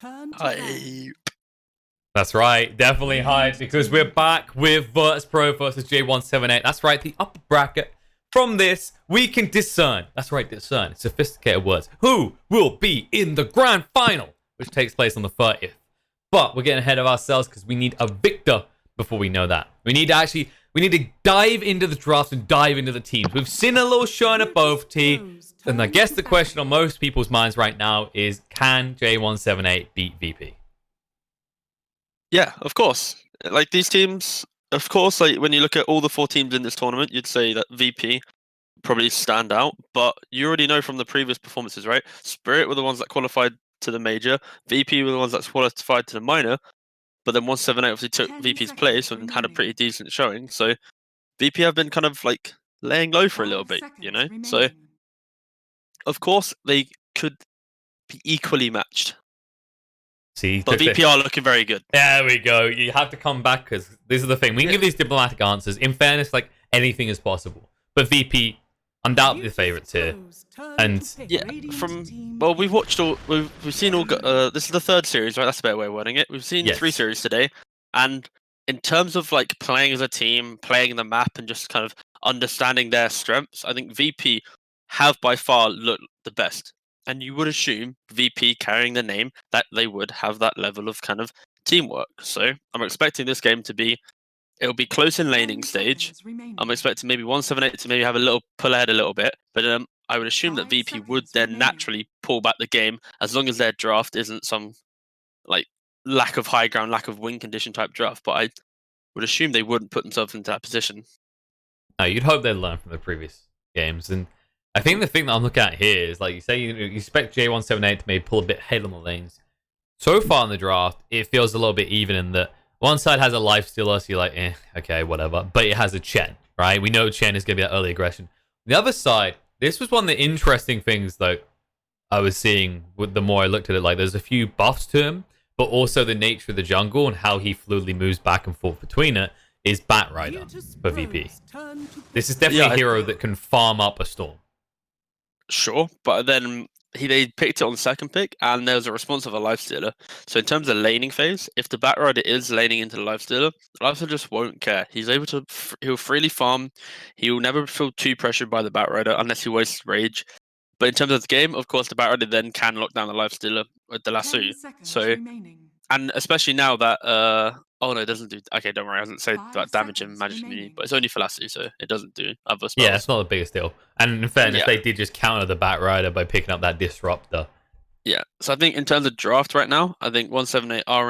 Hype. That's right, definitely hype, because we're back with Virtus.pro versus J178. That's right, the upper bracket. From this, we can discern. That's right, discern. Sophisticated words. Who will be in the grand final, which takes place on the 30th. But we're getting ahead of ourselves because we need a victor before we know that. We need to dive into the drafts and dive into the teams. We've seen a little showing of both teams. And I guess the question on most people's minds right now is, can J178 beat VP? Yeah, of course. Like these teams, of course, like when you look at all the 4 teams in this tournament, you'd say that VP probably stand out. But you already know from the previous performances, right? Spirit were the ones that qualified to the major. VP were the ones that qualified to the minor. But then 178 obviously took VP's place and had a pretty decent showing. So VP have been kind of like laying low for a little bit, you know? So of course they could be equally matched. See, but VP are looking very good. There we go. You have to come back because this is the thing. We can give these diplomatic answers. In fairness, like anything is possible. But VP, undoubtedly the favourites here. And yeah, we've watched all, we've seen all. This is the 3rd series, right? That's a better way of wording it. We've seen 3 series today, and in terms of like playing as a team, playing the map, and just kind of understanding their strengths, I think VP have by far looked the best. And you would assume VP carrying the name that they would have that level of kind of teamwork. So I'm expecting this game to be, it'll be close in laning stage. I'm expecting maybe 178 to maybe have a little pull ahead a little bit, but I would assume that VP would then naturally pull back the game as long as their draft isn't some like lack of high ground, lack of win condition type draft. But I would assume they wouldn't put themselves into that position. No, you'd hope they'd learn from the previous games. And I think the thing that I'm looking at here is, like you say, you expect J178 to maybe pull a bit ahead on the lanes. So far in the draft, it feels a little bit even in that one side has a lifestealer, so you're like, okay, whatever. But it has a Chen, right? We know Chen is going to be that early aggression. The other side, this was one of the interesting things, though, I was seeing with the more I looked at it. Like, there's a few buffs to him, but also the nature of the jungle and how he fluidly moves back and forth between it is Batrider for VP. This is definitely a hero that can farm up a storm. Sure, but then they picked it on the 2nd pick, and there was a response of a lifestealer. So in terms of laning phase, if the Batrider is laning into the lifestealer just won't care. He's able to, he'll freely farm. He will never feel too pressured by the Batrider unless he wastes rage. But in terms of the game, of course, the Batrider then can lock down the lifestealer with the lasso. So, and especially now that oh no, it doesn't do. Okay, don't worry. I hasn't said about damage and magic immunity, but it's only for Lassie, so it doesn't do other spells. Yeah, it's not the biggest deal. And in fairness, they did just counter the Batrider by picking up that disruptor. Yeah, so I think in terms of draft right now, I think 178 are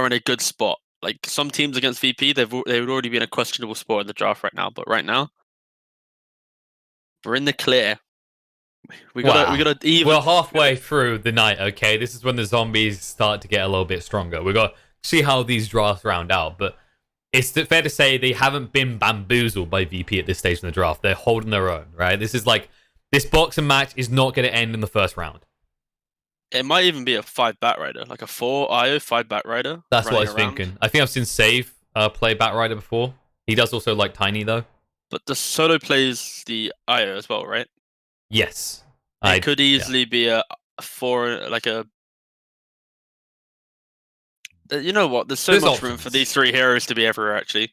in a good spot. Like some teams against VP, they would already be in a questionable spot in the draft right now. But right now, we're in the clear. We gotta even. We're halfway through the night. Okay, this is when the zombies start to get a little bit stronger. We got see how these drafts round out, but it's fair to say they haven't been bamboozled by VP at this stage in the draft. They're holding their own, right? This is like, this boxing match is not going to end in the first round. It might even be a 5 Batrider, like a 4 IO 5 Batrider. That's what I was thinking. I think I've seen Save play Batrider before. He does also like Tiny though. But the solo plays the IO as well, right? Yes. It could easily be a 4, like a. You know what? There's so much room for these 3 heroes to be everywhere, actually.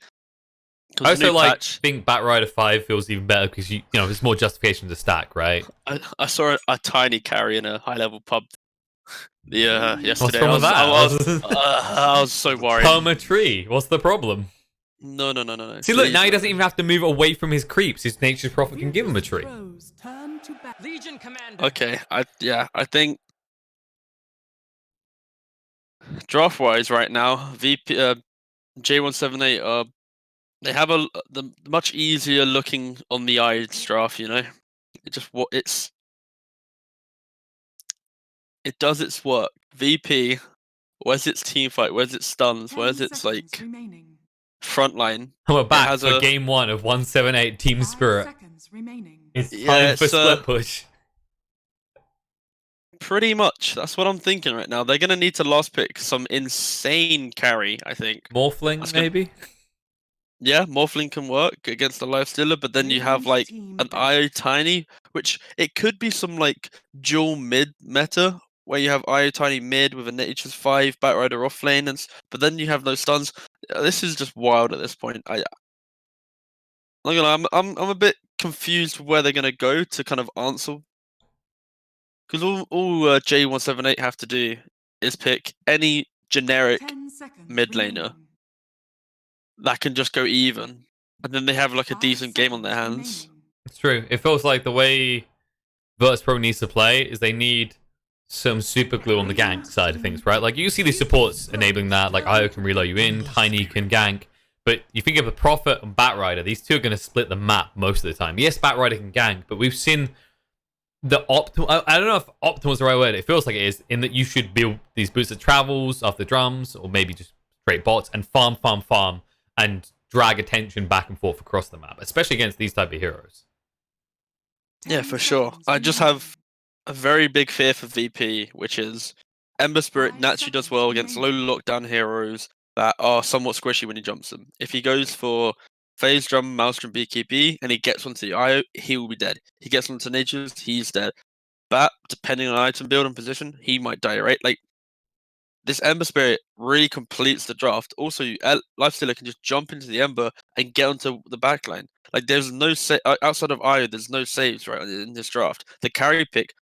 I also think Batrider 5 feels even better because you know there's more justification to stack, right? I saw a Tiny carry in a high level pub. Yesterday. What's wrong with that? I was so worried. Perma tree. What's the problem? No. See, look, now he doesn't even have to move away from his creeps. His nature's prophet can give him a tree. Okay, I think draft wise right now, VP J178 they have the much easier looking on the eyes draft. You know, it does its work. VP, where's its team fight? Where's its stuns? Where's its like frontline? We're back for game 1 of 178 Team Spirit. It's time for split push. Pretty much. That's what I'm thinking right now. They're going to need to last pick some insane carry, I think. Morphling, maybe? Yeah, Morphling can work against the Lifestealer, but then you have like an IO Tiny, which it could be some like dual mid meta where you have IO Tiny mid with a Nature's 5 Batrider off lane, but then you have no stuns. This is just wild at this point. I'm not gonna lie, I'm a bit confused where they're gonna go to kind of answer, because all J178 have to do is pick any generic mid laner that can just go even, and then they have like a decent game on their hands. It's true. It feels like the way Virtus.pro needs to play is they need some super glue on the gank side of things, right? Like you see these supports enabling that, like Io can reload you in, Tiny can gank, but you think of the Prophet and Batrider, these two are going to split the map most of the time. Yes, Batrider can gank, but we've seen the optimal. I don't know if optimal is the right word. It feels like it is, in that you should build these boosted travels after drums, or maybe just straight bots, and farm, and drag attention back and forth across the map, especially against these type of heroes. Yeah, for sure. I just have a very big fear for VP, which is Ember Spirit naturally does well against low lockdown heroes that are somewhat squishy when he jumps them. If he goes for Phase Drum, Maelstrom, BKB, and he gets onto the IO, he will be dead. He gets onto Nature's, he's dead. But depending on item build and position, he might die, right? Like, this Ember Spirit really completes the draft. Also, Lifestealer can just jump into the Ember and get onto the backline. Like, there's no outside of IO, there's no saves, right, in this draft. The carry pick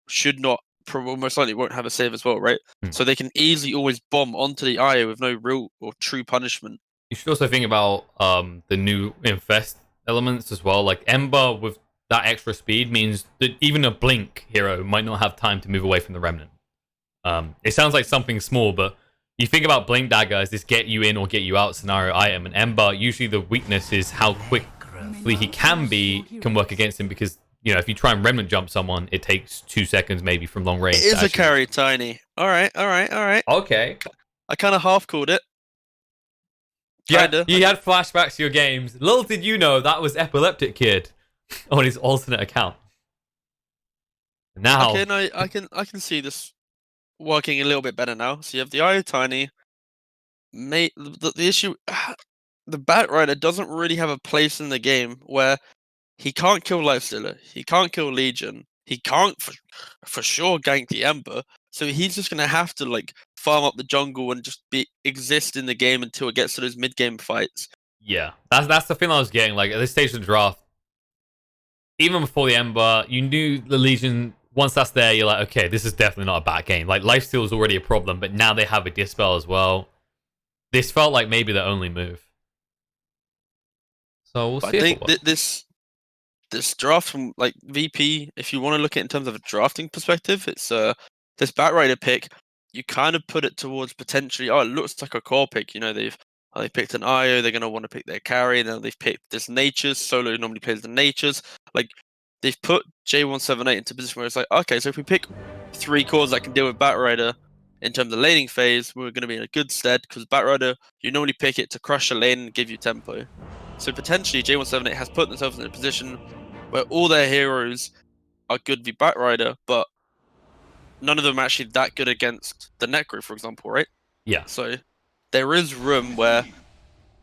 should not, most likely won't have a save as well, right? So they can easily always bomb onto the IO with no real or true punishment. You should also think about the new Infest elements as well. Like, Ember with that extra speed means that even a Blink hero might not have time to move away from the Remnant. It sounds like something small, but you think about Blink Dagger as this get you in or get you out scenario item, and Ember, usually the weakness is how quickly he can work against him, because, you know, if you try and Remnant jump someone, it takes 2 seconds maybe from long range. It is a carry, Tiny. Alright. Okay. I kind of half called it. Yeah, you had flashbacks to your games. Little did you know that was Epileptic Kid on his alternate account. Now, okay, no, I can see this working a little bit better now. So you have the IO Tiny. The issue, the Batrider doesn't really have a place in the game where he can't kill Lifestealer, he can't kill Legion, he can't for sure gank the Ember. So he's just gonna have to like farm up the jungle and just exist in the game until it gets to those mid game fights. Yeah, that's the thing I was getting. Like, at this stage of the draft, even before the Ember, you knew the Legion. Once that's there, you're like, okay, this is definitely not a bad game. Like, lifesteal is already a problem, but now they have a dispel as well. This felt like maybe the only move. So we'll see. I think this draft from like VP, if you want to look at it in terms of a drafting perspective, it's this Batrider pick. You kind of put it towards potentially, it looks like a core pick. You know, they picked an IO, they're gonna want to pick their carry, and then they've picked this Nature's. Solo normally plays the Nature's. Like, they've put J178 into a position where it's like, okay, so if we pick 3 cores that can deal with Batrider in terms of laning phase, we're going to be in a good stead, because Batrider, you normally pick it to crush a lane and give you tempo. So potentially J178 has put themselves in a position where all their heroes are good with Batrider, but none of them are actually that good against the Necro, for example, right? Yeah. So there is room where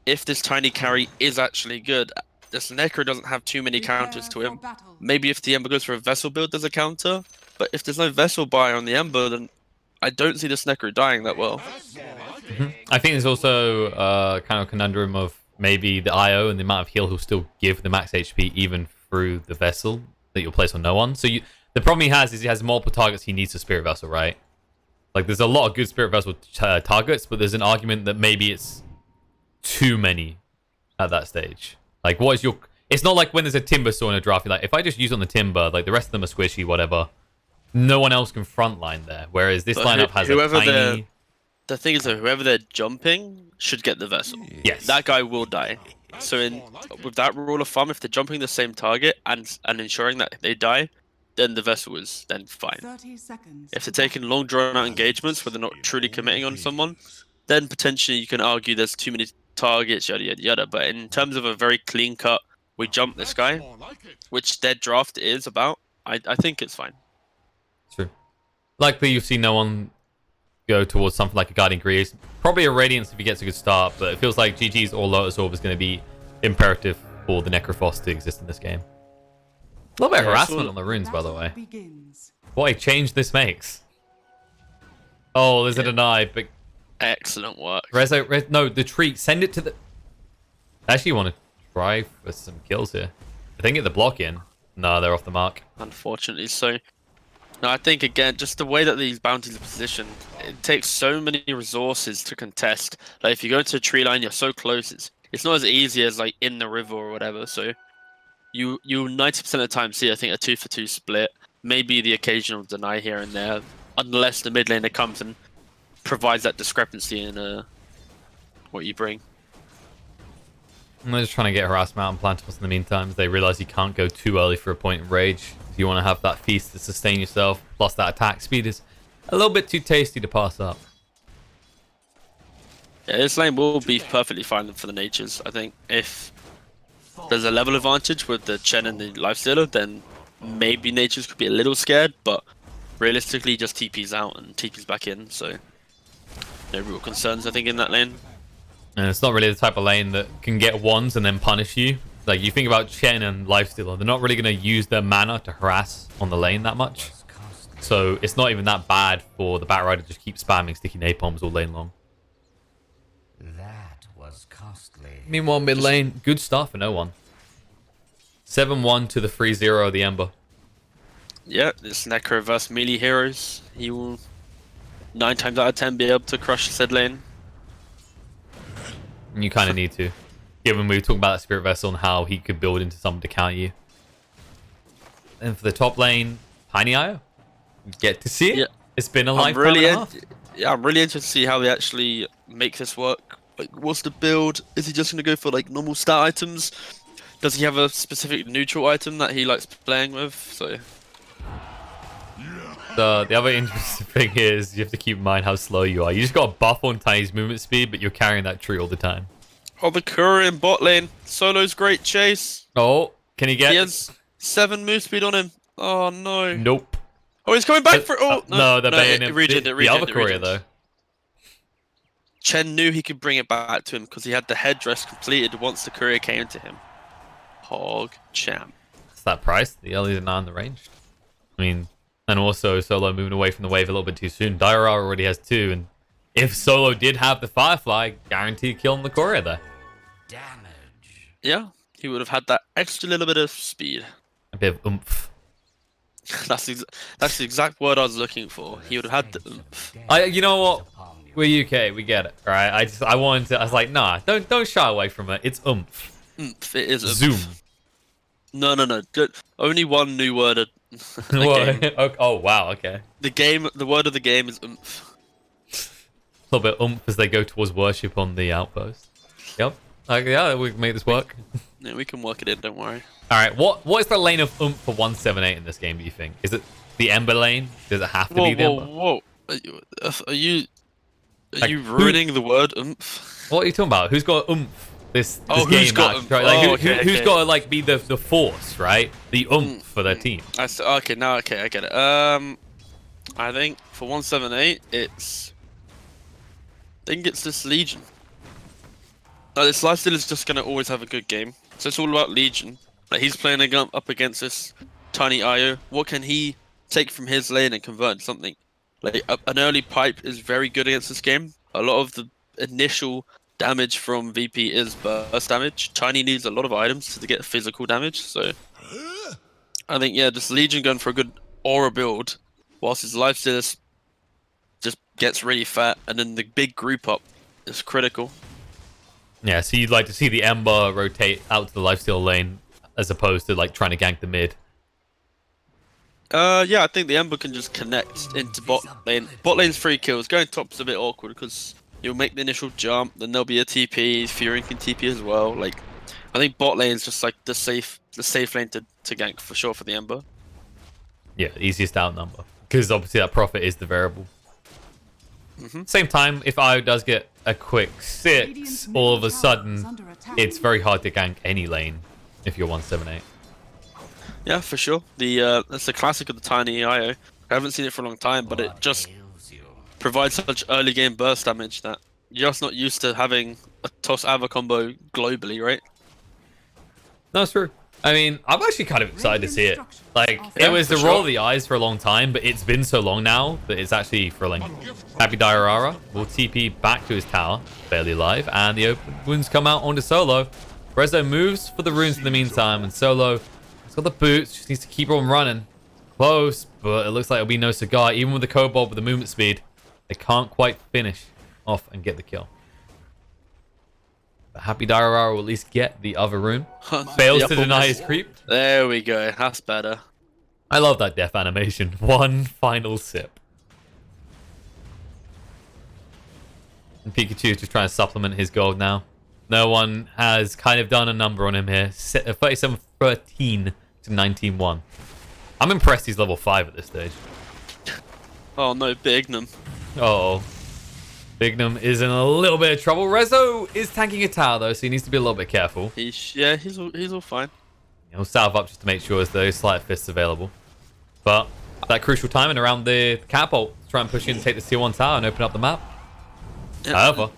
if this Tiny carry is actually good, this Necro doesn't have too many counters to him. Maybe if the Ember goes for a Vessel build, there's a counter. But if there's no Vessel buy on the Ember, then I don't see this Necro dying that well. I think there's also kind of a conundrum of maybe the IO and the amount of heal he'll still give the max HP even through the Vessel that you'll place on no one. So the problem he has is he has multiple targets he needs to Spirit Vessel, right? Like, there's a lot of good Spirit Vessel targets, but there's an argument that maybe it's too many at that stage. Like, what is your... It's not like when there's a Timber Saw in a draft, you're like, if I just use on the Timber, like, the rest of them are squishy, whatever, no one else can frontline there. Whereas this lineup has a tiny... The thing is that whoever they're jumping should get the Vessel. Yes. That guy will die. So with that rule of thumb, if they're jumping the same target and ensuring that they die, then the Vessel is then fine. If they're taking long drawn-out engagements where they're not truly committing on someone, then potentially you can argue there's too many targets, yada yada yada. But in terms of a very clean cut, we jump this guy, which their draft is about, I think it's fine. True. Likely you've seen no one go towards something like a Guardian Greaves. Probably a Radiance if he gets a good start, but it feels like GG's or Lotus Orb is going to be imperative for the Necrophos to exist in this game. A little bit of harassment on the runes, by the way. What a change this makes. Oh, there's a deny, but excellent work. No, the tree. Send it to the. I actually want to try for some kills here. If they can get the block in. No, they're off the mark. Unfortunately, so. No, I think again, just the way that these bounties are positioned, it takes so many resources to contest. Like if you go into a tree line, you're so close. It's not as easy as like in the river or whatever. So you 90% of the time see I think a 2-for-2 split, maybe the occasional deny here and there, unless the mid laner comes and provides that discrepancy in what you bring. I'm just trying to get harassment out and Plantables in the meantime. They realize you can't go too early for a point of rage. If you want to have that feast to sustain yourself, plus that attack speed is a little bit too tasty to pass up. Yeah, this lane will be perfectly fine for the natures. I think if there's a level advantage with the Chen and the Lifestealer, then maybe natures could be a little scared, but realistically just TP's out and TP's back in, so no real concerns I think in that lane. And it's not really the type of lane that can get ones and then punish you. Like, you think about Chen and Lifestealer, they're not really going to use their mana to harass on the lane that much. So it's not even that bad for the Batrider to just keep spamming sticky napalms all lane long. That was costly. Meanwhile, mid lane, good start for no one. 7-1 to the 3-0 of the Ember. Yeah, this Necro versus melee heroes. He will 9 times out of 10 be able to crush said lane. And you kind of need to. Given we were talking about that Spirit Vessel and how he could build into something to counter you. And for the top lane, Tiny IO. You get to see it. Yeah. It's been a lifetime and a half. Yeah, I'm really interested to see how they actually make this work. Like, what's the build? Is he just going to go for like normal stat items? Does he have a specific neutral item that he likes playing with? So the other interesting thing is you have to keep in mind how slow you are. You just got a buff on Tiny's movement speed, but you're carrying that tree all the time. Oh, the courier in bot lane. Solo's great chase. Oh, can he get? He has 7 move speed on him. Oh no. Nope. Oh, he's coming back for. Oh no, they're baiting him. The other courier though. Chen knew he could bring it back to him because he had the headdress completed once the courier came to him. Hog champ. It's that price. The earlies are not in the range. I mean, and also Solo moving away from the wave a little bit too soon. Diora already has 2, and if Solo did have the Firefly, guaranteed killing the courier there. Damage. Yeah, he would have had that extra little bit of speed. A bit of oomph. That's the exact word I was looking for. He would have had the oomph. You know what? We're UK, we get it, right? I was like, nah, don't shy away from it. It's oomph. Oomph, it is oomph. Zoom. No. Only one new word. Oh wow, okay. The word of the game is oomph. A little bit oomph as they go towards worship on the outpost. Yep. Yeah, we can make this work. Yeah, we can work it in, don't worry. Alright, what is the lane of oomph for 178 in this game, do you think? Is it the Ember lane? Does it have to be the Ember? Whoa. Are you ruining the word oomph? What are you talking about? Who's got oomph this who's game got match, right? Like, who's got to like be the force, right? The oomph for their team. I get it. I think for 178 I think it's this Legion. This Lifesteal is just gonna always have a good game. So it's all about Legion. Like, he's playing up against this Tiny IO. What can he take from his lane and convert into something? Like, an early pipe is very good against this game. A lot of the initial damage from VP is burst damage. Tiny needs a lot of items to get physical damage. So I think, yeah, just Legion going for a good aura build, whilst his Lifesteal just gets really fat, and then the big group up is critical. Yeah, so you'd like to see the Ember rotate out to the Lifesteal lane as opposed to like trying to gank the mid. Yeah, I think the Ember can just connect into bot lane. Bot lane's 3 kills. Going top's a bit awkward because you'll make the initial jump, then there'll be a TP. Fury can TP as well. Like, I think bot lane's just like the safe lane to gank for sure for the Ember. Yeah, easiest out number because obviously that profit is the variable. Same time, if IO does get a quick 6, all of a sudden it's very hard to gank any lane if you're 178. Yeah, for sure. That's the classic of the Tiny IO. I haven't seen it for a long time, but it just provides such early game burst damage that you're just not used to having a toss Ava combo globally, right? No, it's true. I mean, I'm actually kind of excited to see it. Like, it was the roll of the eyes for a long time, but it's been so long now that it's actually thrilling. Happy Diorara will TP back to his tower, barely alive, and the open wounds come out onto Solo. Rezo moves for the runes in the meantime, and Solo has got the boots, just needs to keep on running. Close, but it looks like it'll be no cigar. Even with the Kobold with the movement speed, they can't quite finish off and get the kill. But Happy Diorara will at least get the other rune. Fails to deny his creep. There we go. That's better. I love that death animation. One final sip. And Pikachu is just trying to supplement his gold now. No one has kind of done a number on him here. 37-13 to 19-1. I'm impressed he's level 5 at this stage. Oh no, Bignum. Uh-oh. Bignum is in a little bit of trouble. Rezo is tanking a tower though, so he needs to be a little bit careful. He's all fine. He'll salve up just to make sure there's those slight fists available. But that crucial time and around the catapult, try and push in and take the tier 1 tower and open up the map. Yeah. However,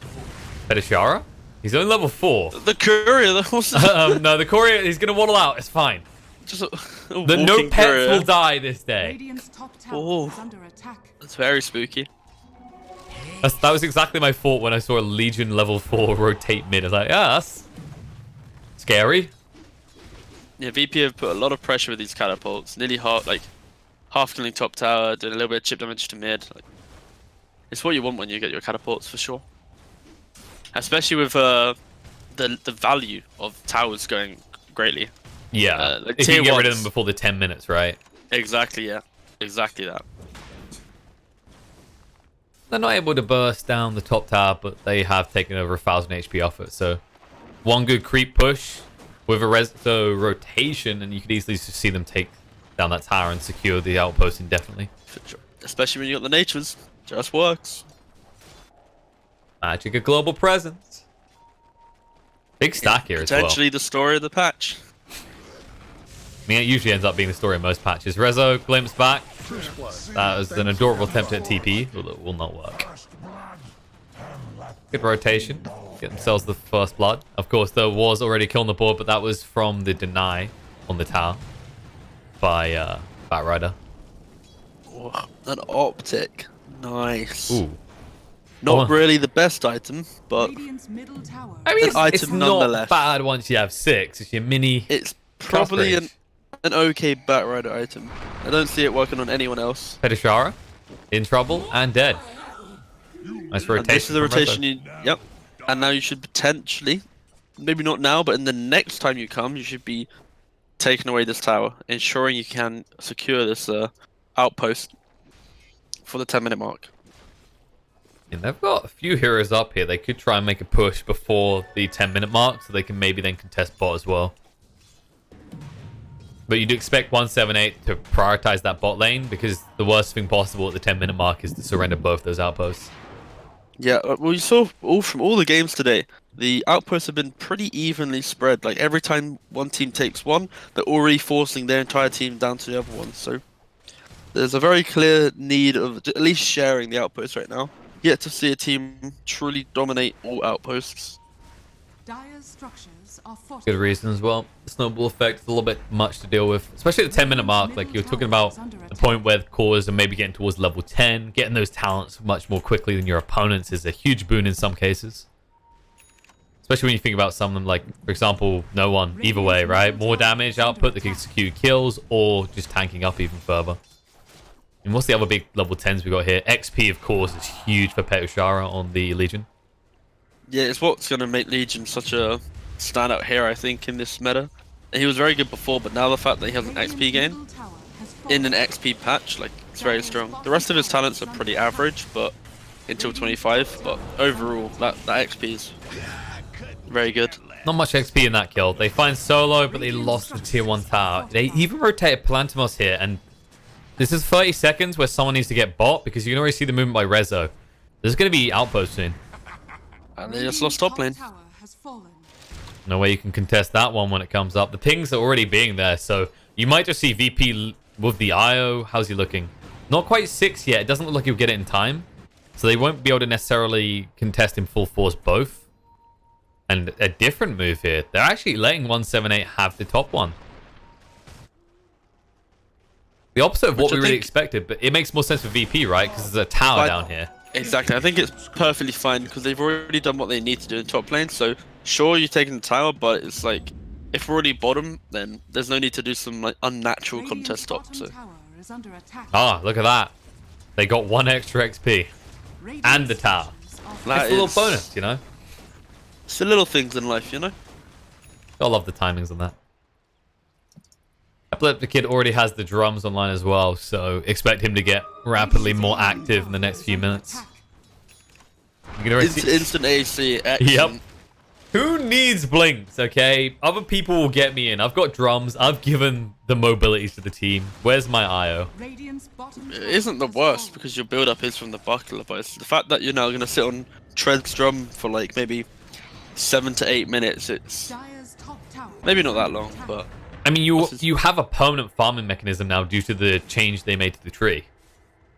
Petishara, he's only level 4. The courier, no, the courier, he's gonna waddle out. It's fine. Just a the no pets courier will die this day. That's very spooky. That was exactly my thought when I saw a Legion level 4 rotate mid. I was like, yeah, that's scary. Yeah, VP have put a lot of pressure with these catapults. Nearly half killing top tower, doing a little bit of chip damage to mid. Like, it's what you want when you get your catapults for sure. Especially with the value of towers going greatly. Yeah, like if you can get rid of them before the 10 minutes, right? Exactly, yeah. Exactly that. They're not able to burst down the top tower, but they have taken over 1,000 HP off it. So one good creep push with a Rezo rotation, and you could easily see them take down that tower and secure the outpost indefinitely. For sure. Especially when you got the natures. Just works. Magic a global presence. Big stack here as well. Potentially the story of the patch. I mean, it usually ends up being the story of most patches. Rezo glimpse back. That was an adorable attempt at TP, but it will not work. Good rotation. Get themselves the first blood. Of course, there was already a kill on the board, but that was from the deny on the tower by Batrider. Oh, an optic. Nice. Ooh. Not really the best item, but I mean, it's not bad once you have 6. It's your mini. It's probably an okay Batrider item. I don't see it working on anyone else. Petishara in trouble and dead. Nice rotation. And this is the rotation yep. And now you should potentially, maybe not now, but in the next time you come, you should be taking away this tower, ensuring you can secure this outpost for the 10-minute mark. And they've got a few heroes up here. They could try and make a push before the 10-minute mark, so they can maybe then contest bot as well. But you'd expect 178 to prioritize that bot lane, because the worst thing possible at the 10-minute mark is to surrender both those outposts. Yeah, well, you saw from all the games today, the outposts have been pretty evenly spread. Like, every time one team takes one, they're already forcing their entire team down to the other one. So there's a very clear need of at least sharing the outposts right now. Yet to see a team truly dominate all outposts. Dire structures are good reason as well. The snowball effect is a little bit much to deal with, especially at the 10-minute mark. Like, you're talking about the point where the cores are maybe getting towards level 10. Getting those talents much more quickly than your opponents is a huge boon in some cases. Especially when you think about some of them, like, for example, no one. Either way, right? More damage output that can execute kills, or just tanking up even further. And what's the other big level 10s we got here? XP, of course, is huge for Petishara on the Legion. Yeah, it's what's going to make Legion such a standout hero, I think, in this meta. He was very good before, but now the fact that he has an XP gain in an XP patch, like, it's very strong. The rest of his talents are pretty average, but until 25. But overall, that XP is very good. Not much XP in that kill. They find Solo, but they lost the tier 1 tower. They even rotated Palantimos here, and this is 30 seconds where someone needs to get bot, because you can already see the movement by Rezo. There's going to be outpost soon. And they just lost top lane. No way you can contest that one when it comes up. The pings are already being there, so you might just see VP with the IO. How's he looking? Not quite 6 yet. It doesn't look like he'll get it in time. So they won't be able to necessarily contest in full force both. And a different move here. They're actually letting 178 have the top one. The opposite of what Which we I really think- expected, but it makes more sense for VP, right? Because there's a tower down here. Exactly. I think it's perfectly fine because they've already done what they need to do in top lane. So sure, you're taking the tower, but it's like if we're already bottom, then there's no need to do some like unnatural contest top. So Ah, look at that. They got 1 extra XP and the tower. that It's a little is- bonus, you know? It's the little things in life, you know. I love the timings on that. Epileptic Kid already has the drums online as well, so expect him to get rapidly more active in the next few minutes. You can already see... Instant AC. Excellent. Yep. Who needs blinks, okay? Other people will get me in. I've got drums. I've given the mobilities to the team. Where's my IO? It isn't the worst because your build up is from the buckler, but it's the fact that you're now going to sit on Tread's drum for like maybe 7 to 8 minutes. It's maybe not that long, but I mean, you have a permanent farming mechanism now due to the change they made to the tree.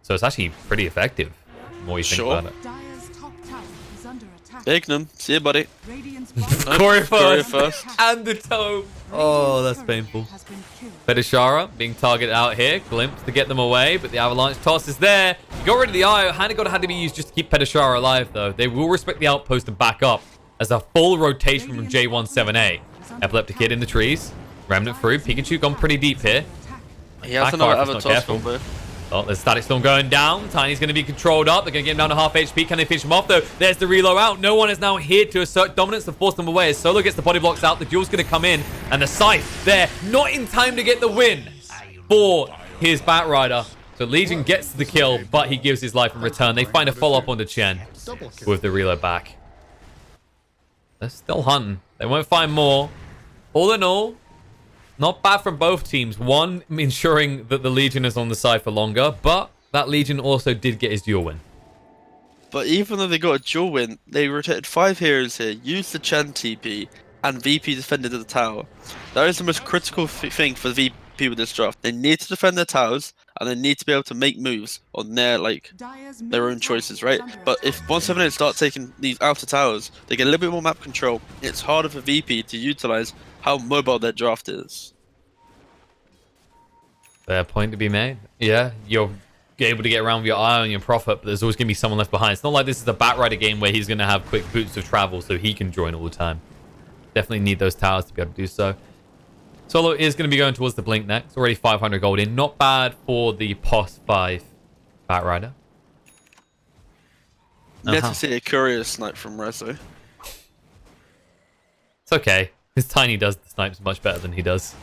So it's actually pretty effective, the more you think Sure. about it. Ignum, see you, buddy. Courier Courier first. first. And the toe. Oh, that's painful. Petishara being targeted out here. Glimpse to get them away, but the avalanche toss is there. You got rid of the IO. Hand God had to be used just to keep Petishara alive, though. They will respect the outpost and back up as a full rotation from J178. Epileptic Kid in the trees. Remnant through. Pikachu gone pretty deep here. He has Backfire another if he's not avatar careful. combo. Oh, there's Static Storm going down. Tiny's going to be controlled up. They're going to get him down to half HP. Can they finish him off, though? There's the reload out. No one is now here to assert dominance to force them away. As Solo gets the body blocks out, the duel's going to come in. And the Scythe there, not in time to get the win for his Batrider. So Legion gets the kill, but he gives his life in return. They find a follow-up on the Chen with the reload back. They're still hunting. They won't find more. All in all, not bad from both teams. One, ensuring that the Legion is on the side for longer, but that Legion also did get his duel win. But even though they got a dual win, they rotated 5 heroes here, used the Chen TP, and VP defended the tower. That is the most critical thing for VP with this draft. They need to defend their towers, and they need to be able to make moves on their own choices, right? But if 178 start taking these outer towers, they get a little bit more map control. It's harder for VP to utilize how mobile their draft is. Fair point to be made. Yeah, you're able to get around with your eye on your Prophet, but there's always going to be someone left behind. It's not like this is a Batrider game where he's going to have quick boots of travel so he can join all the time. Definitely need those towers to be able to do so. Solo is going to be going towards the Blink next. Already 500 gold in. Not bad for the POS 5 Batrider. Need to see a curious snipe from Rezo. It's okay. His Tiny does the snipes much better than he does.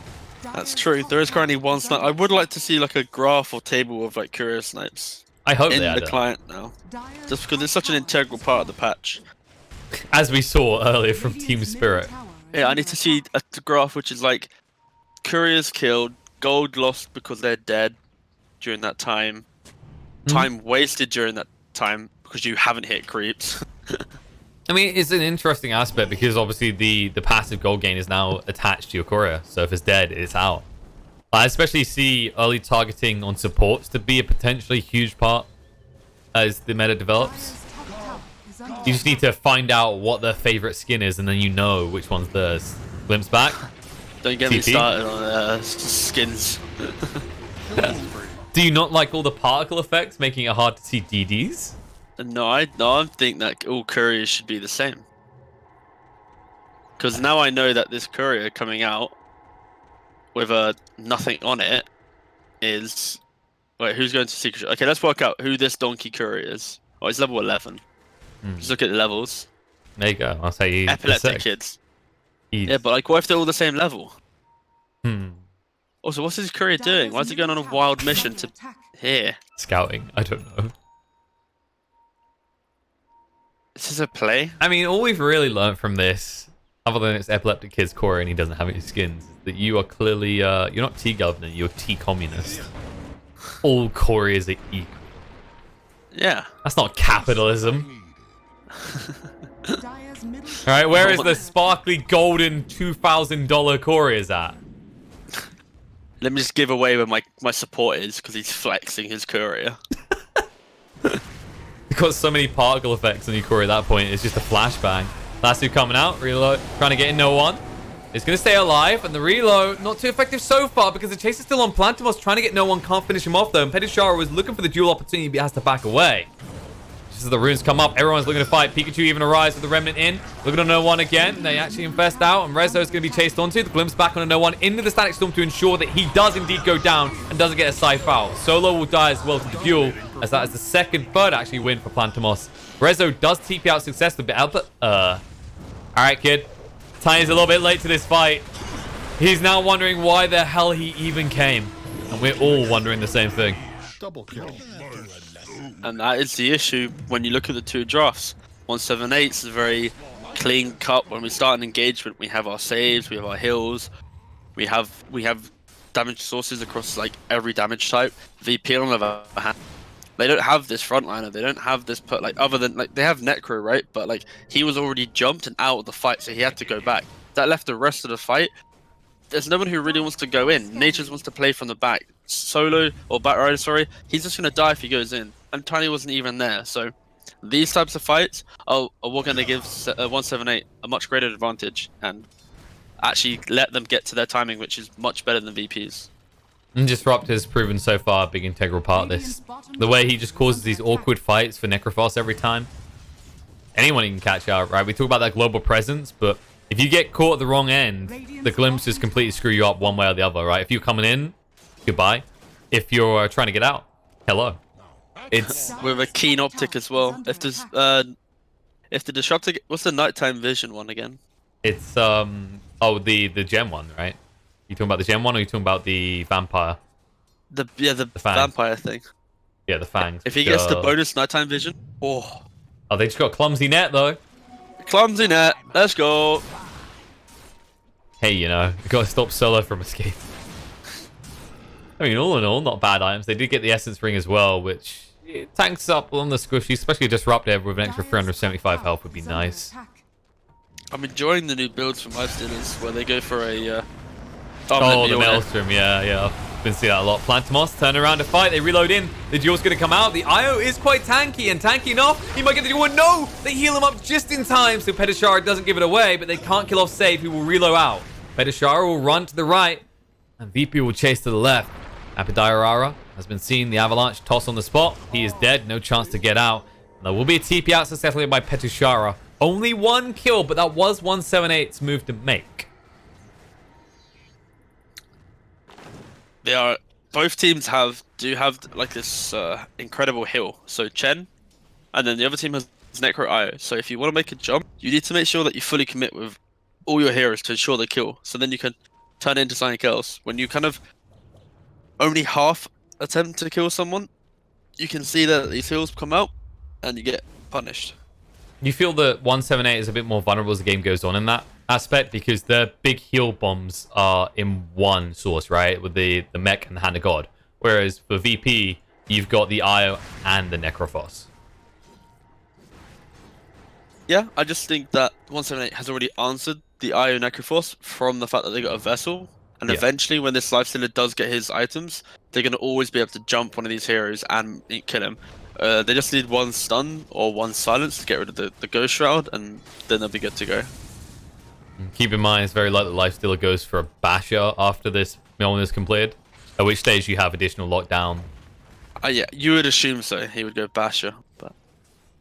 That's true. There is currently one snipe. I would like to see like a graph or table of like curious snipes I hope in they the add it. client now, just because it's such an integral part of the patch. As we saw earlier from Team Spirit. Yeah, I need to see a graph which is like curious killed, gold lost because they're dead during that time, time wasted during that time because you haven't hit creeps. I mean, it's an interesting aspect because obviously the passive gold gain is now attached to your courier. So if it's dead, it's out. I especially see early targeting on supports to be a potentially huge part as the meta develops. You just need to find out what their favorite skin is, and then you know which one's theirs. Glimpse back. Don't get me TP. started on skins. Do you not like all the particle effects, making it hard to see DDs? No, I think that all couriers should be the same. Because now I know that this courier coming out with nothing on it is... Wait, who's going to secret? Okay, let's work out who this donkey courier is. Oh, it's level 11. Just look at the levels. There you go. I'll say you. Epileptic kids. Yeah, but like, what if they're all the same level? Also, what's this courier doing? Why is he going on a wild mission to here? Scouting. I don't know. This is a play. I mean, all we've really learned from this, other than it's Epileptic Kid's core and he doesn't have any skins, is that you are clearly, you're not T-governor, you're T-communist. All couriers are equal. Yeah. That's not capitalism. Alright, where is the sparkly golden $2,000 couriers at? Let me just give away where my support is because he's flexing his courier. You've got so many particle effects on your courier at that point, it's just a flashbang. Last two coming out, reload, trying to get in no one. He's going to stay alive, and the reload not too effective so far because the chase is still on Plantimos, trying to get no one, can't finish him off though. And Petishara was looking for the duel opportunity, but has to back away. Just as the runes come up, everyone's looking to fight. Pikachu even arrives with the Remnant in. Looking on no one again. They actually infest out, and Rezo is going to be chased onto. The Glimpse back on a no one into the Static Storm to ensure that he does indeed go down and doesn't get a scythe out. Solo will die as well to the duel, as that is the third actually win for Plantimos. Rezo does TP out successfully, but Albert, alright, kid. Tiny's a little bit late to this fight. He's now wondering why the hell he even came. And we're all wondering the same thing. Double kill. And that is the issue when you look at the two drafts. 178 is a very clean cut. When we start an engagement, we have our saves, we have our heals, we have damage sources across like every damage type. VP on the other hand, they don't have this frontliner. They don't have this other than like they have Necro, right? But like he was already jumped and out of the fight, so he had to go back. That left the rest of the fight. There's no one who really wants to go in. Natures wants to play from the back. Solo or Batrider, sorry, he's just gonna die if he goes in. And Tiny wasn't even there. So these types of fights are what going to give 178 a much greater advantage and actually let them get to their timing, which is much better than VP's. And Disrupt has proven so far a big integral part of this. The way he just causes these awkward fights for Necrophos every time. Anyone can catch out, right? We talk about that global presence, but if you get caught at the wrong end, the glimpses completely screw you up one way or the other, right? If you're coming in, goodbye. If you're trying to get out, hello. It's with a keen optic as well. If there's if the disruptor, what's the nighttime vision one again? It's oh, the gem one, right? You talking about the gem one, or you talking about the vampire? The vampire thing. Yeah, the fangs. If he gets the bonus nighttime vision, oh, they just got clumsy net though. Clumsy net. Let's go. Hey, you know, you gotta stop Solo from escape. I mean, all in all, not bad items. They did get the Essence Ring as well, which tanks up on the squishy, especially Disruptive with an extra 375 health would be nice. I'm enjoying the new builds from Lifestealers where they go for a oh, the Maelstrom, yeah. I've been seeing that a lot. Plantimos turn around to fight. They reload in. The duel's going to come out. The IO is quite tanky, and tanky enough. He might get the duel. No! They heal him up just in time, so Petishara doesn't give it away, but they can't kill off Save, who will reload out. Petishara will run to the right, and VP will chase to the left. Apodiarara has been seen. The Avalanche toss on the spot. He is dead. No chance to get out. And there will be a TP out successfully by Petishara. Only one kill, but that was 178's move to make. They are both teams do have like this incredible heal. So Chen, and then the other team has Necro IO. So if you want to make a jump, you need to make sure that you fully commit with all your heroes to ensure they kill. So then you can turn it into something else. When you kind of only half attempt to kill someone, you can see that these heals come out, and you get punished. You feel that 178 is a bit more vulnerable as the game goes on in that aspect because their big heal bombs are in one source, right? With the mech and the Hand of God. Whereas for VP, you've got the IO and the Necrophos. Yeah, I just think that 178 has already answered the IO Necrophos from the fact that they got a vessel. And eventually, when this Lifestealer does get his items, they're going to always be able to jump one of these heroes and kill him. They just need one stun or one silence to get rid of the Ghost Shroud, and then they'll be good to go. Keep in mind, it's very likely that Lifestealer goes for a Basher after this Mjolnir is completed, at which stage you have additional lockdown. Yeah, you would assume so. He would go Basher, but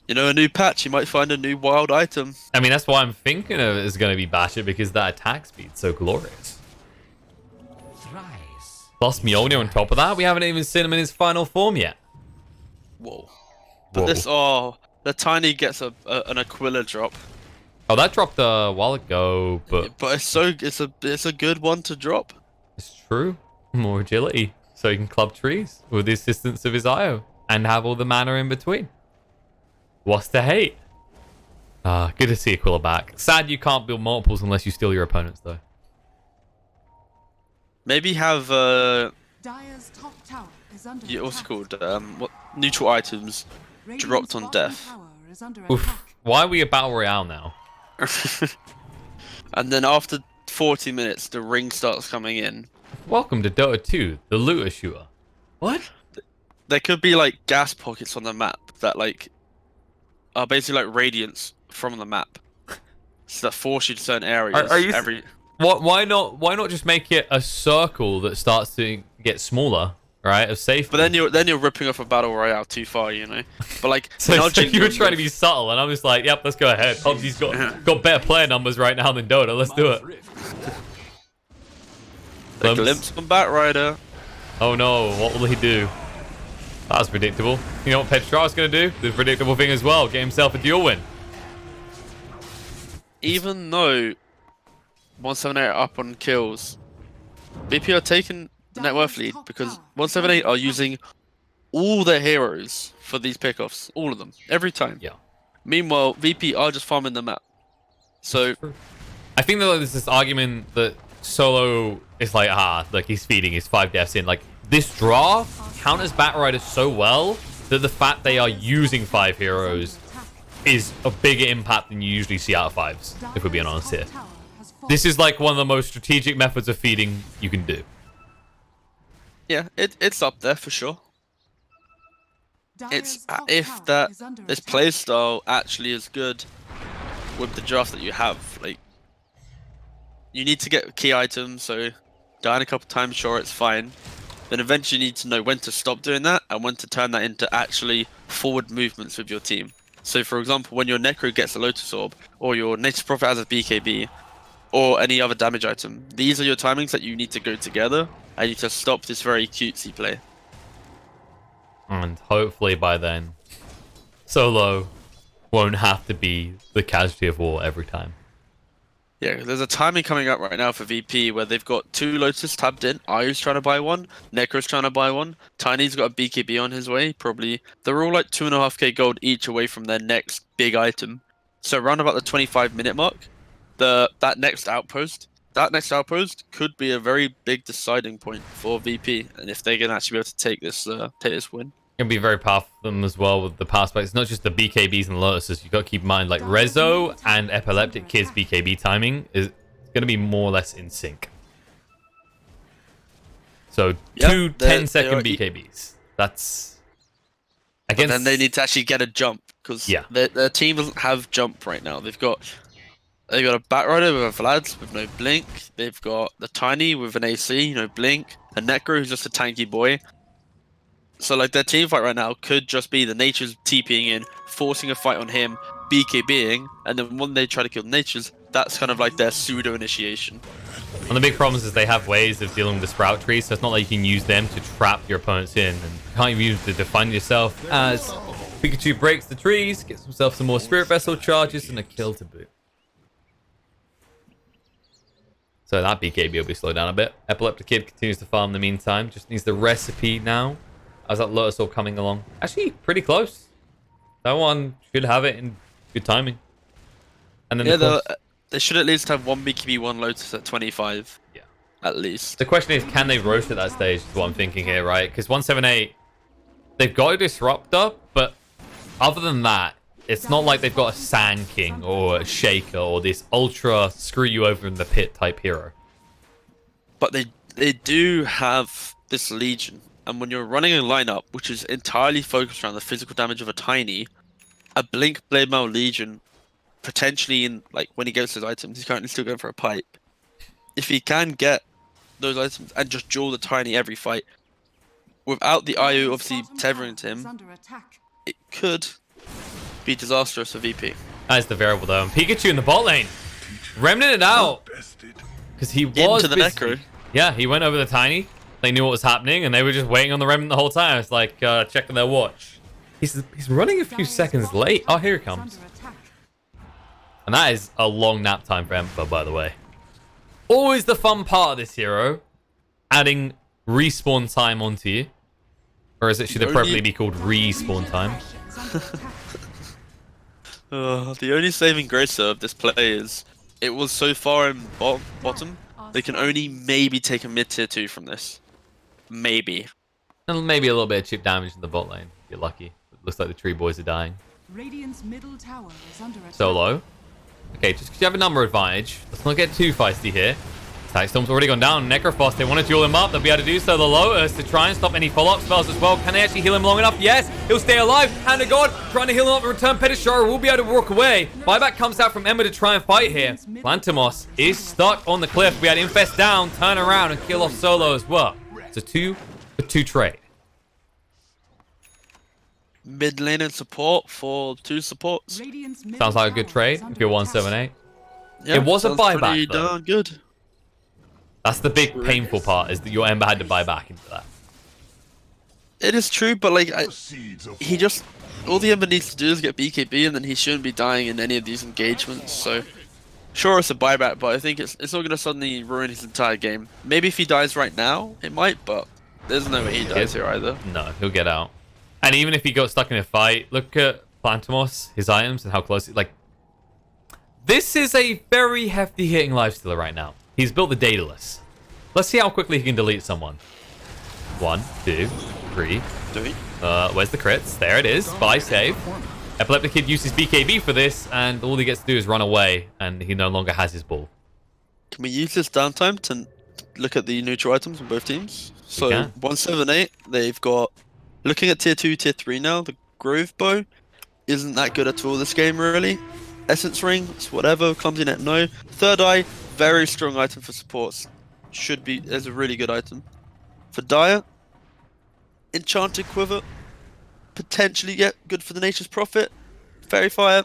you know, a new patch, you might find a new wild item. I mean, that's why I'm thinking of it is going to be Basher because that attack speed's so glorious. Plus Mjolnir on top of that, we haven't even seen him in his final form yet. Whoa. But this, the Tiny gets an Aquila drop. Oh, that dropped a while ago, but it's a good one to drop. It's true. More agility, so he can club trees with the assistance of his IO and have all the mana in between. What's to hate? Good to see Aquila back. Sad you can't build multiples unless you steal your opponents, though. Maybe have Dire's top tower is under what's it called? What neutral items dropped on death. Oof. Why are we a battle royale now? And then after 40 minutes, the ring starts coming in. Welcome to Dota 2, the looter shooter. What? There could be like gas pockets on the map that like are basically like radiance from the map, so that force you to certain areas. Why not? Why not just make it a circle that starts to get smaller, right? Of safety. But then you're ripping off a battle royale too far, you know. But like, so you were trying to be subtle, and I'm just like, yep, let's go ahead. PUBG's got better player numbers right now than Dota. Let's do it. A glimpse on Batrider. Oh no, what will he do? That's predictable. You know what Petra's going to do? The predictable thing as well. Get himself a duel win. Even though 178 are up on kills, VP are taking the net worth lead because 178 are using all their heroes for these pickoffs. All of them. Every time. Yeah. Meanwhile, VP are just farming the map. So I think that there's this argument that Solo is like he's feeding his 5 deaths in. Like, this draw counters Batrider so well that the fact they are using 5 heroes is a bigger impact than you usually see out of 5s, if we're being honest here. This is like one of the most strategic methods of feeding you can do. Yeah, it's up there for sure. It's if this playstyle actually is good with the draft that you have. Like, you need to get key items, so dying a couple times, sure, it's fine. Then eventually you need to know when to stop doing that and when to turn that into actually forward movements with your team. So for example, when your Necro gets a Lotus Orb, or your Native Prophet has a BKB, or any other damage item, these are your timings that you need to go together, and you need to stop this very cutesy play. And hopefully by then, Solo won't have to be the casualty of war every time. Yeah, there's a timing coming up right now for VP where they've got 2 Lotus tabbed in. Ayu's trying to buy one. Necro's trying to buy one. Tiny's got a BKB on his way, probably. They're all like 2.5k gold each away from their next big item. So around about the 25-minute mark, that next outpost could be a very big deciding point for VP, and if they can actually be able to take this win. Going to be very powerful for them as well with the power spikes. It's not just the BKBs and Lotuses. You've got to keep in mind, like, Rezo and Epileptic Kid's BKB timing is going to be more or less in sync. So, two 10-second BKBs. That's... Against... But then they need to actually get a jump, because their team doesn't have jump right now. They've got a Batrider with a Vlad with no blink. They've got the Tiny with an AC, no blink. A Necro who's just a tanky boy. So, like, their team fight right now could just be the Natures TPing in, forcing a fight on him, BKBing, and then when they try to kill the Natures, that's kind of like their pseudo-initiation. One of the big problems is they have ways of dealing with the Sprout Tree, so it's not like you can use them to trap your opponents in, and you can't even use it to defend yourself, as Pikachu breaks the trees, gets himself some more Spirit Vessel charges, and a kill to boot. So that BKB will be slowed down a bit. Epileptic Kid continues to farm in the meantime, just needs the recipe now. How's that Lotus all coming along? Actually, pretty close. That one should have it in good timing. And then they should at least have one BKB, one Lotus at 25. Yeah. At least. The question is, can they roast at that stage? Is what I'm thinking here, right? Because 178, they've got a Disruptor, but other than that, it's not like they've got a Sand King or a Shaker or this ultra screw you over in the pit type hero. But they do have this Legion. And when you're running a lineup which is entirely focused around the physical damage of a Tiny, a Blink Blade Mail Legion, potentially in, like, when he gets those items, he's currently still going for a pipe. If he can get those items and just duel the Tiny every fight, without the IO obviously tethering to him, it could be disastrous for VP. That is the variable though. And Pikachu in the bot lane, remnant it out, because he was into the Necro. Yeah, he went over the Tiny. They knew what was happening, and they were just waiting on the Remnant the whole time. It's like checking their watch. He's running a few seconds late. Oh, here he comes. And that is a long nap time for Emperor, by the way. Always the fun part of this hero, adding respawn time onto you. Or should it probably be called respawn time? The only saving grace of this play is it was so far in bottom, they can only maybe take a mid-tier 2 from this. Maybe. And maybe a little bit of chip damage in the bot lane. If you're lucky. It looks like the tree boys are dying. Radiant's middle tower is under attack. Solo. Okay, just because you have a number advantage, let's not get too feisty here. Storm's already gone down. Necrophos, they want to duel him up. They'll be able to do so. The Lotus to try and stop any follow-up spells as well. Can they actually heal him long enough? Yes, he'll stay alive. Hand of God, trying to heal him up and return. Petishara will be able to walk away. Buyback comes out from Ember to try and fight here. Plantimos is stuck on the cliff. We had Infest down, turn around, and kill off Solo as well. It's a 2-for-2 trade. Mid lane and support for 2 supports. Sounds like a good trade if you're 178. Yeah, it was a buyback, pretty though. darn good. That's the big painful part, is that your Ember had to buy back into that. It is true, but like he just all the Ember needs to do is get BKB, and then he shouldn't be dying in any of these engagements. So sure, it's a buyback, but I think it's not going to suddenly ruin his entire game. Maybe if he dies right now, it might, but there's no way he dies here either. No, he'll get out. And even if he got stuck in a fight, look at Plantimos, his items, and how close it, like, this is a very hefty hitting lifestealer right now. He's built the Daedalus. Let's see how quickly he can delete someone. 1, 2, 3. Where's the crits? There it is. Buy save. Epileptic Kid uses BKB for this, and all he gets to do is run away, and he no longer has his ball. Can we use this downtime to look at the neutral items on both teams? So 178, they've got, looking at tier 2, tier 3 now, the Grove Bow isn't that good at all this game really. Essence Ring, it's whatever, Clumsy Net, no. Third Eye, very strong item for supports. Is a really good item. For Dire, Enchanted Quiver, potentially get good for the Nature's Prophet. Fairy Fire,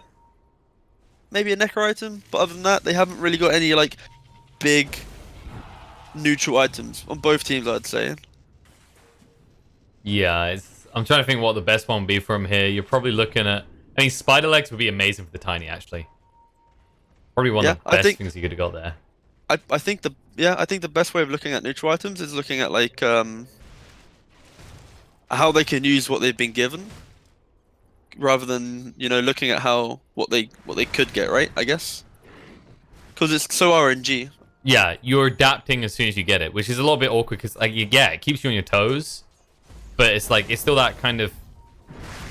maybe a Necker item, but other than that, they haven't really got any like big neutral items on both teams, I'd say. Yeah, I'm trying to think what the best one would be from here. You're probably looking at, I mean, Spider Legs would be amazing for the Tiny, actually. Probably one of the best things you could have got there. I think the best way of looking at neutral items is looking at like how they can use what they've been given, rather than looking at what they could get, right? I guess because it's so RNG. Yeah, you're adapting as soon as you get it, which is a little bit awkward because it keeps you on your toes, but it's like it's still that kind of,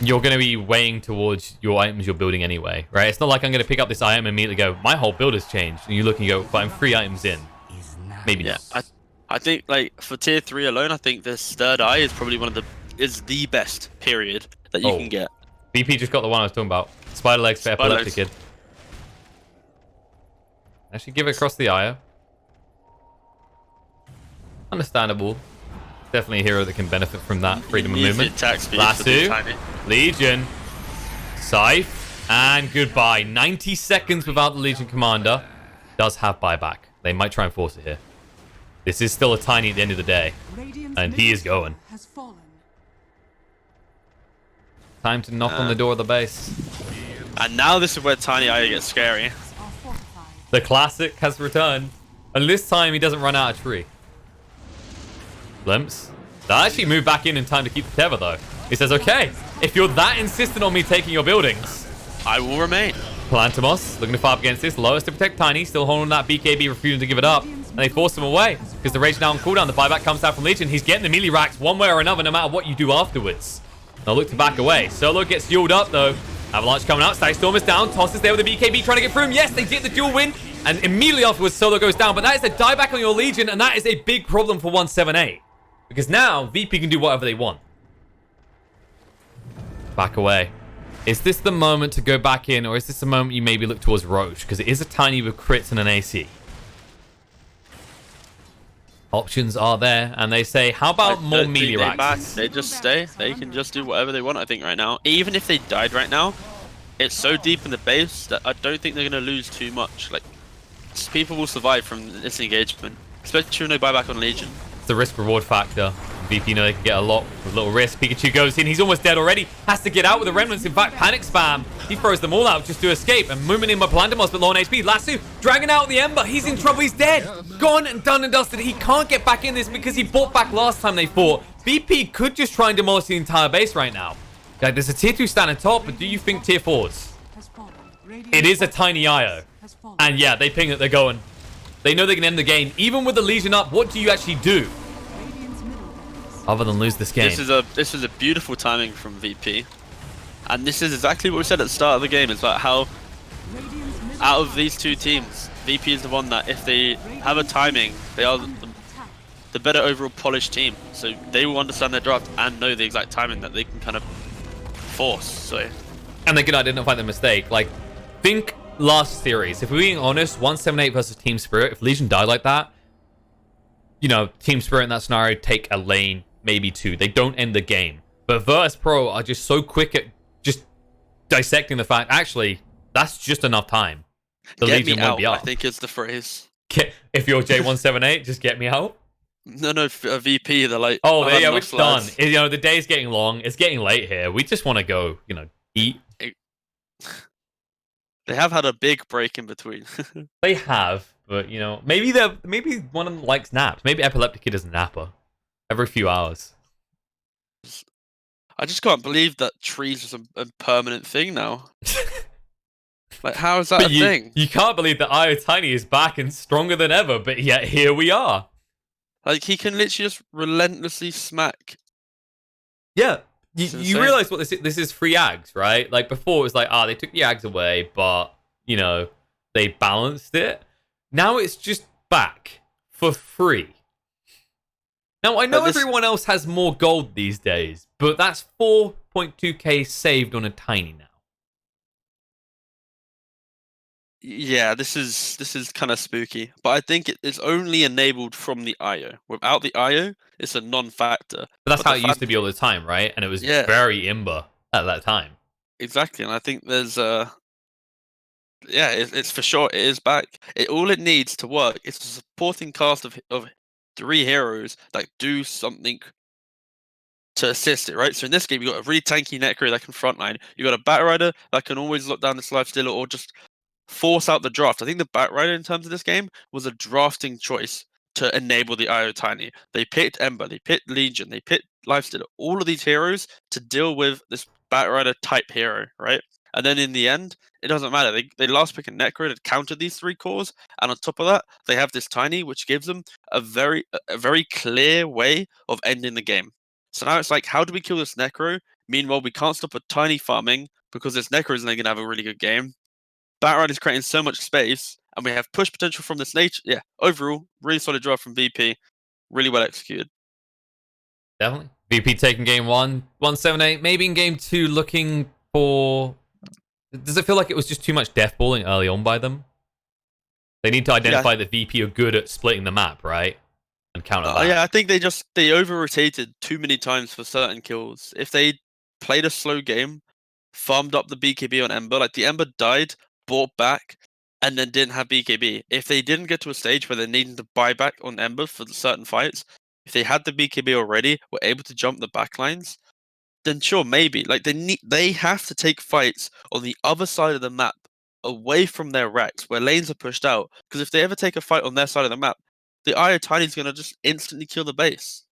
you're going to be weighing towards your items you're building anyway, right? It's not like I'm going to pick up this item and immediately go, my whole build has changed. And you look and you go, but I'm 3 items in. Maybe not. I think like for tier 3 alone, I think this Third Eye is probably is the best period that you can get. VP just got the one I was talking about. Spider Legs for Epileptic Kid. Actually give it across the Eye. Understandable. Definitely a hero that can benefit from that freedom of movement. Lasso, Legion, Scythe, and goodbye. 90 seconds without the Legion Commander. Does have buyback. They might try and force it here. This is still a Tiny at the end of the day. And he is going. Time to knock on the door of the base. And now this is where Tiny Eye gets scary. The classic has returned. And this time he doesn't run out of tree. Glimpse. They'll actually move back in time to keep the tether, though. He says, okay, if you're that insistent on me taking your buildings, I will remain. Plantimos looking to fight up against this. Lowest to protect Tiny, still holding that BKB, refusing to give it up. And they force him away because the rage now on cooldown. The buyback comes out from Legion. He's getting the melee racks one way or another, no matter what you do afterwards. They'll look to back away. Solo gets fueled up, though. Avalanche coming out. Storm is down. Toss is there with the BKB trying to get through him. Yes, they get the duel win. And immediately afterwards, Solo goes down. But that is a dieback on your Legion, and that is a big problem for 178. Because now, VP can do whatever they want. Back away. Is this the moment to go back in, or is this the moment you maybe look towards Roche? Because it is a Tiny with crits and an AC. Options are there, and they say, how about more melee racks? They just stay. They can just do whatever they want, I think, right now. Even if they died right now, it's so deep in the base that I don't think they're going to lose too much. Like, people will survive from this engagement, especially when they buy back on Legion. It's the risk-reward factor. VP know they can get a lot with little risk. Pikachu goes in. He's almost dead already. Has to get out with the remnants. In fact, panic spam. He throws them all out just to escape. And moving in by Plantimos, but low on HP. Lasso dragging out the Ember. He's in trouble. He's dead. Gone and done and dusted. He can't get back in this because he bought back last time they fought. VP could just try and demolish the entire base right now. Like, there's a tier 2 standing top, but do you think tier 4s? It is a Tiny IO. And yeah, they ping it. They're going. They know they can end the game. Even with the Legion up, what do you actually do? Other than lose this game. This is a beautiful timing from VP. And this is exactly what we said at the start of the game. It's about how out of these two teams, VP is the one that, if they have a timing, they are the better overall polished team. So they will understand their draft and know the exact timing that they can kind of force. So, and they can identify the mistake. Like, think last series. If we're being honest, 178 versus Team Spirit, if Legion died like that, you know, Team Spirit in that scenario take a lane, maybe 2. They don't end the game. But Virtus.pro are just so quick at just dissecting the fact, actually, that's just enough time. The get Legion me won't out, be up. I think is the phrase. If you're J178, just get me out. No, a VP, they're like, oh, yeah, we're done. Lads. You know, the day's getting long. It's getting late here. We just want to go, you know, eat. They have had a big break in between. They have, but, you know, maybe one of them likes naps. Maybe Epileptic Kid is a napper every few hours. I just can't believe that trees is a permanent thing now. Like, how is that a thing? You can't believe that Io Tiny is back and stronger than ever, but yet here we are. Like, he can literally just relentlessly smack. Yeah. You realize what this is free ags, right? Like, before it was like, they took the ags away, but, you know, they balanced it. Now it's just back for free. Now, I know everyone else has more gold these days, but that's 4.2k saved on a Tiny now. Yeah, this is kind of spooky, but I think it's only enabled from the IO. Without the IO, it's a non-factor. But that's how it used to be all the time, right? And it was very imber at that time. Exactly, and I think there's it's for sure it is back. All it needs to work is a supporting cast of 3 heroes that do something to assist it, right? So in this game, you got a really tanky Necro that can frontline. You got a Batrider that can always lock down this lifestealer or just force out the draft. I think the Batrider in terms of this game was a drafting choice to enable the IO Tiny. They picked Ember, they picked Legion, they picked Lifestealer, all of these heroes to deal with this Batrider type hero, right? And then in the end, it doesn't matter. They last pick a Necro that countered these 3 cores, and on top of that, they have this Tiny, which gives them a very clear way of ending the game. So now it's like, how do we kill this Necro? Meanwhile, we can't stop a Tiny farming because this Necro isn't going to have a really good game. Batrider is creating so much space, and we have push potential from this nature. Yeah, overall, really solid draft from VP. Really well executed. Definitely. VP taking game 1, 178. Maybe in game 2, looking for... Does it feel like it was just too much death balling early on by them? They need to identify that VP are good at splitting the map, right? And counter that. Yeah, I think they over-rotated too many times for certain kills. If they played a slow game, farmed up the BKB on Ember, like the Ember died, bought back, and then didn't have BKB. If they didn't get to a stage where they needed to buy back on Ember for certain fights, if they had the BKB already, were able to jump the backlines, then sure, maybe. Like they have to take fights on the other side of the map, away from their racks, where lanes are pushed out. Because if they ever take a fight on their side of the map, the IO Tiny is going to just instantly kill the base.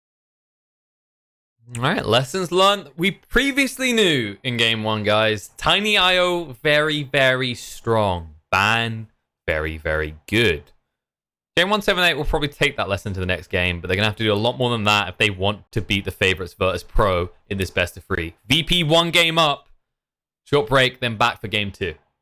Alright, lessons learned. We previously knew in game 1, guys. Tiny IO, very, very strong. Ban, very, very good. Game 178 will probably take that lesson to the next game, but they're going to have to do a lot more than that if they want to beat the favorites Virtus.pro in this best of 3. VP 1 game up. Short break, then back for game 2.